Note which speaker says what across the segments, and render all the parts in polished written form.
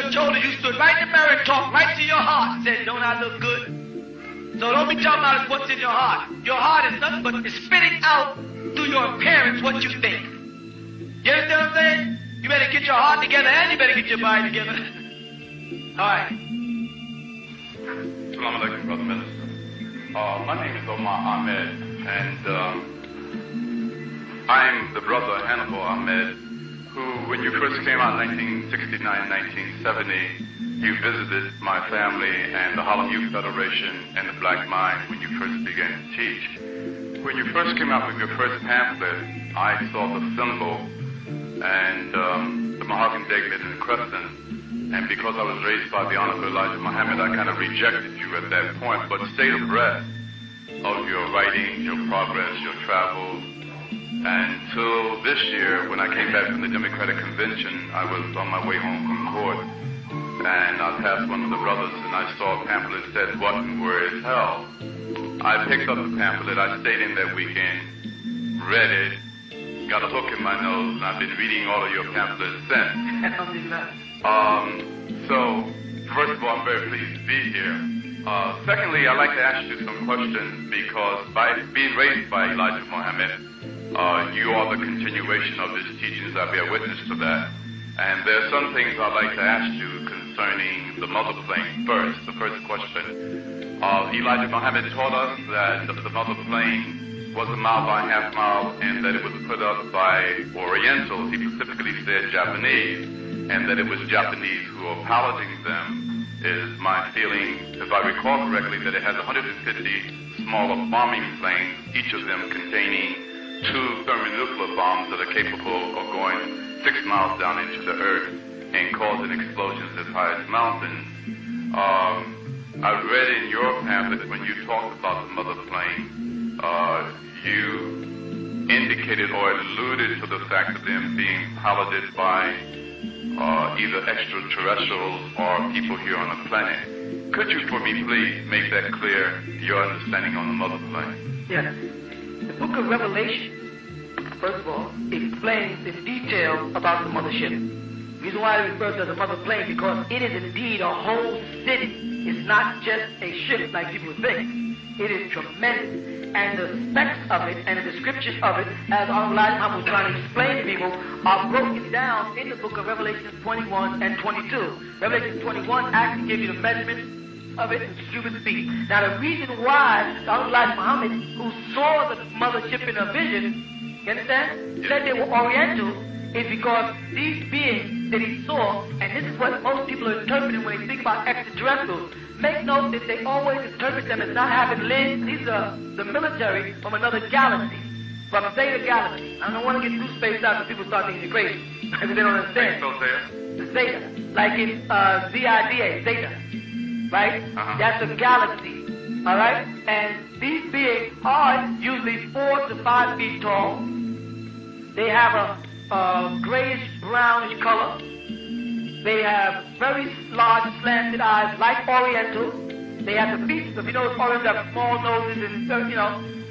Speaker 1: your shoulder. You stood right in the mirror and talked right to your heart and said, don't I look good? So don't be talking about what's in your heart. Your heart is nothing but spitting out through your appearance what you think. You understand what I'm saying? You better get your heart together and you better get your body together. All right.
Speaker 2: Assalamu alaikum, Brother Minister. My name is Omar Ahmed, and I'm the brother Hannibal Ahmed, who, when you first came out in 1969, 1970, you visited my family and the Harlem Youth Federation and the Black Mind when you first began to teach. When you first came out with your first pamphlet, I saw the symbol and the mahogany daglet and the crescent, and because I was raised by the Honorable Elijah Muhammad, I kind of rejected you at that point, but stayed abreast of your writings, your progress, your travels. Until this year, when I came back from the Democratic Convention, I was on my way home from court, and I passed one of the brothers, and I saw a pamphlet that said, "What and where is hell?" I picked up the pamphlet, I stayed in that weekend, read it, got a hook in my nose, and I've been reading all of your pamphlets since. So, first of all, I'm very pleased to be here. Secondly, I'd like to ask you some questions, because by being raised by Elijah Muhammad, you are the continuation of his teachings. I bear witness to that. And there are some things I'd like to ask you concerning the mother plane first. The first question. Elijah Muhammad taught us that the mother plane was a mile by half mile, and that it was put up by Orientals. He specifically said Japanese, and that it was Japanese who were piloting them. Is my feeling, if I recall correctly, that it has 150 smaller bombing planes, each of them containing 2 thermonuclear bombs that are capable of going 6 miles down into the earth and causing explosions as high as mountains. I read in your pamphlet when you talked about the mother plane, you indicated or alluded to the fact of them being piloted by either extraterrestrials or people here on the planet. Could you, for me, please, make that clear, your understanding on the mother plane?
Speaker 1: Yes. The book of Revelation, first of all, explains in detail about the mothership. The reason why it refers to as a mother plane, because it is indeed a whole city. It's not just a ship like people think. It is tremendous. And the specs of it and the description of it, as Honorable Elijah Muhammad was trying to explain to people, are broken down in the book of Revelation 21 and 22. Revelation 21 actually gives you the measurement of it in cubic feet. Now, the reason why Honorable Elijah Muhammad, who saw the mothership in a vision, you understand, said they were Orientals, is because these beings that he saw, and this is what most people are interpreting when they think about extraterrestrials. Make note that they always interpret them as not having limbs. These are the military from another galaxy, from Zeta Galaxy. I don't want to get too spaced out so people start thinking you're crazy, because they don't understand. The Zeta, like in Z-I-D-A, Zeta, right? That's a galaxy, all right? And these beings are usually 4 to 5 feet tall. They have a grayish brownish color. They have very large slanted eyes like Orientals. They have the feet, if you notice Orientals have small noses and,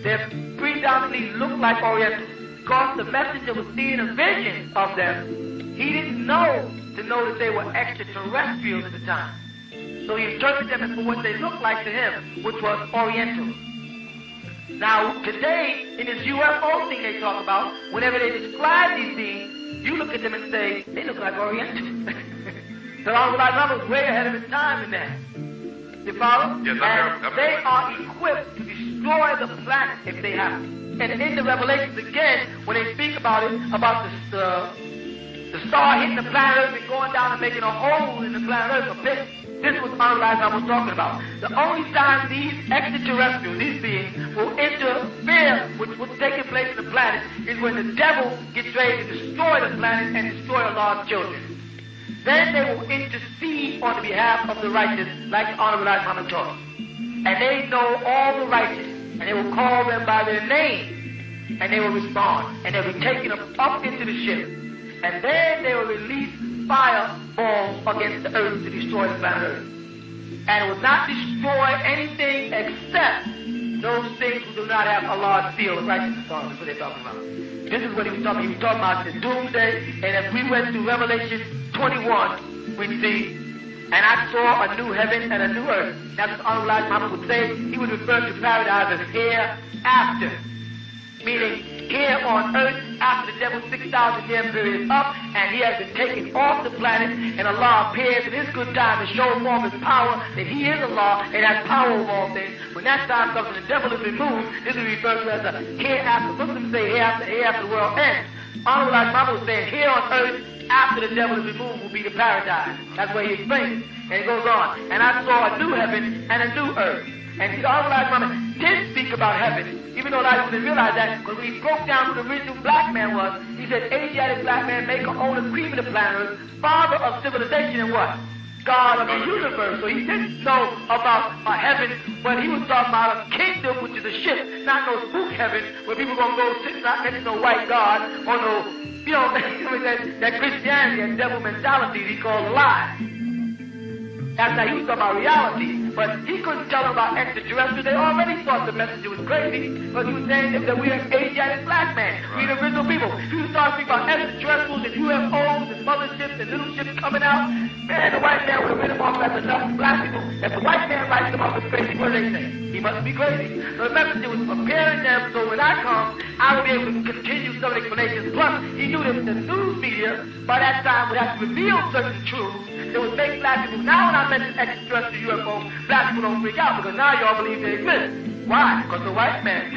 Speaker 1: they predominantly look like Orientals. Because the messenger was seeing a vision of them, he didn't know that they were extraterrestrials at the time. So he interpreted them as for what they looked like to him, which was Orientals. Now, today, in this UFO thing they talk about, whenever they describe these beings, you look at them and say, they look like Orientals. So Honorable Elijah was way ahead of his time in that. You follow?
Speaker 2: Yes,
Speaker 1: and they are equipped to destroy the planet if they have to. And in the Revelations again, when they speak about it, about the star hitting the planet Earth and going down and making a hole in the planet Earth, a pit. This was Honorable Elijah was talking about. The only time these extraterrestrials, these beings, will interfere with what's taking place in the planet is when the devil gets ready to destroy the planet and destroy a lot of children. Then they will intercede on the behalf of the righteous, like Honorable Elijah Muhammad taught. And they know all the righteous, and they will call them by their name, and they will respond, and they'll be taken up into the ship. And then they will release fireballs against the earth to destroy the planet Earth. And it will not destroy anything except those things who do not have Allah's seal of righteousness on. That's what they're talking about. This is what he was talking about. He was talking about the doomsday, and if we went to Revelation 21, we see and I saw a new heaven and a new earth. That's what Honorable Elijah Muhammad would say. He would refer to paradise as hereafter, meaning here on earth after the devil's 6,000-year period is up, and he has been taken off the planet, and Allah appears in his good time to show forth his power, that he is Allah and has power over all things. When that time comes and the devil is removed, this is referred to as a hereafter. Muslims say hereafter the world ends. Honorable Elijah Muhammad was saying here on earth, after the devil is removed, will be the paradise. That's where he explains it. And he goes on. And I saw a new heaven and a new earth. And the Honorable Elijah Muhammad did speak about heaven, even though Elijah didn't realize that, because when he broke down who the original black man was, he said, Asiatic black man, maker, owner, cream of the planet Earth, father of civilization, and what? God of the universe. So he didn't know about a heaven, but he was talking about a kingdom, which is a ship, not no spook heaven, where people going to go sit not next to no white God, or no, you know, that Christianity and devil mentality he called a lie. That's how he was talking about reality. But he couldn't tell them about extraterrestrials. They already thought the messenger was crazy. But he was saying that we're an Asiatic black man. We're the original people. If you start speaking about extraterrestrials and UFOs and motherships and little ships coming out, man, the white man would have written them off as enough black people. If the white man writes them off as crazy, what do they say? He must be crazy. So the messenger was preparing them so when I come, I will be able to continue some explanations. Plus, he knew that the news media, by that time, would have to reveal certain truths that would make black people. Now when I mention extraterrestrial UFO, black people don't freak out because now y'all believe they exist. Why? Because the white man,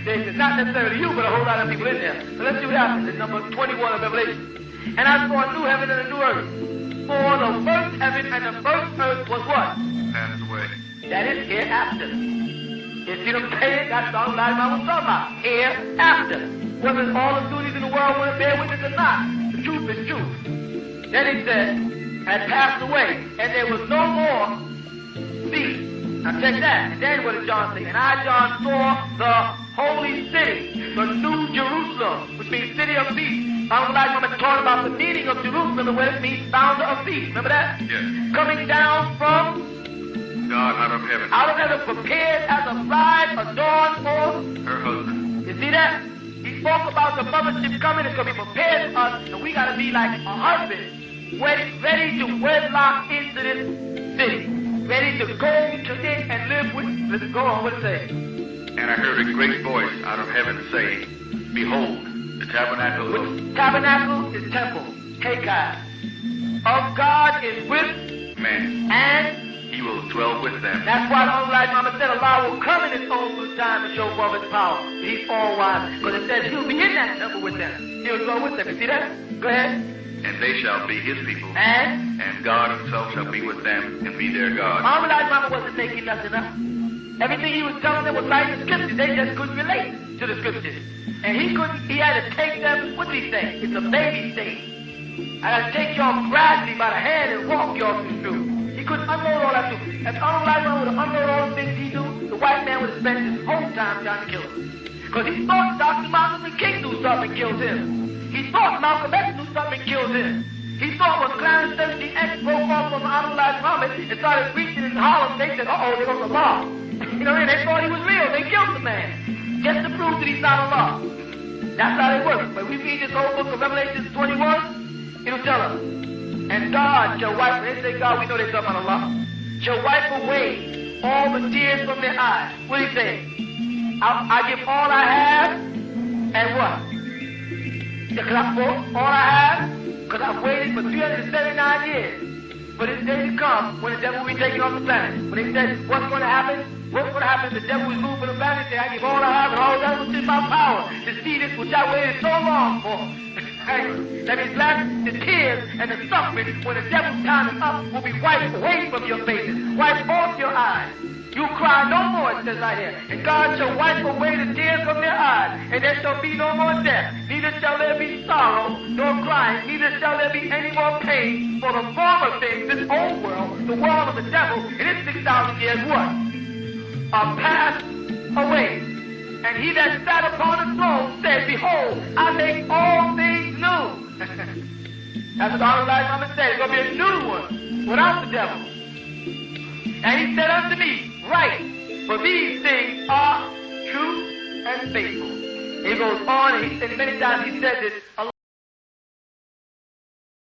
Speaker 1: they not necessarily you, but a whole lot of people in there. So let's see what happens in number 21 of Revelation. And I saw a new heaven and a new earth. For the first heaven and the first earth was what?
Speaker 2: Passed away.
Speaker 1: That is hereafter. If you don't say it, that's all I was talking about. Hereafter. Whether all the duties in the world want to bear witness or not, the truth is truth. Then he said, had passed away, and there was no more sea. Now check that. And then what did John say? And I, John, saw the holy city, the new Jerusalem, which means city of peace. I don't like when I'm talking about the meaning of Jerusalem and what it means, founder of peace. Remember that?
Speaker 2: Yes.
Speaker 1: Coming down from
Speaker 2: God out of heaven.
Speaker 1: out of heaven, prepared as a bride adorned for
Speaker 2: Her husband.
Speaker 1: You see that? He spoke about the mothership coming. It's going to be prepared for us, and we got to be like a husband, ready to wedlock into this city, ready to go to it and live with. Let's go on. What it say?
Speaker 2: And I heard a great voice out of heaven say, Behold, the tabernacle of
Speaker 1: Tabernacle is temple. Hakai. Of God is with
Speaker 2: man.
Speaker 1: and
Speaker 2: He will dwell with them.
Speaker 1: that's why the Honorable Elijah Muhammad said Allah will come in his own good time and show forth his power. He's all wise. Because it says he'll be in that temple with them. He'll dwell with them. You see that? Go ahead.
Speaker 2: And they shall be his people.
Speaker 1: And
Speaker 2: God himself shall be with them and be their God.
Speaker 1: Honorable Elijah Muhammad wasn't making nothing up. Everything he was telling them was like the scriptures. They just couldn't relate to the scriptures. And he had to take them, what did he say? It's a baby stage. I got to take y'all gradually by the hand and walk y'all through. He couldn't unload all that too. If Honorable Elijah Muhammad would have unloaded all the things he knew, the white man would have spent his whole time trying to kill him. Because he thought Dr. Martin Luther King knew something and killed him. He thought Malcolm X knew something and killed him. He thought when Clarence 13X broke off from Honorable Elijah Muhammad and started preaching in Harlem, they said, uh-oh, there goes the law. You know, and they thought he was real. They killed the man just to prove that he's not Allah. That's how they work. But we read this whole book of Revelation 21, it'll tell us. And God shall wipe, when they say God, we know they're talking about Allah, shall wipe away all the tears from their eyes. What did he say? I give all I have, and what? All I have, because I've waited for 379 years for this day to come when the devil will be taken off the planet. When they said, what's going to happen? What's going to happen if the devil is moved from the planet? Say, I give all I have and all that which is my power to see this which I waited so long for. That means the tears and the suffering when the devil's time is up will be wiped away from your faces, wiped off your eyes. You cry no more, it says right here. And God shall wipe away the tears from their eyes, and there shall be no more death. Neither shall there be sorrow, nor crying, neither shall there be any more pain. For the former things, this old world, the world of the devil, in its 6,000 years, what? Are passed away. And he that sat upon the throne said, Behold, I make all things new. That's what Honorable Elijah Muhammad said. It's going to be a new one without the devil. And he said unto me, Write, for these things are true and faithful. He goes on, and many times he said this.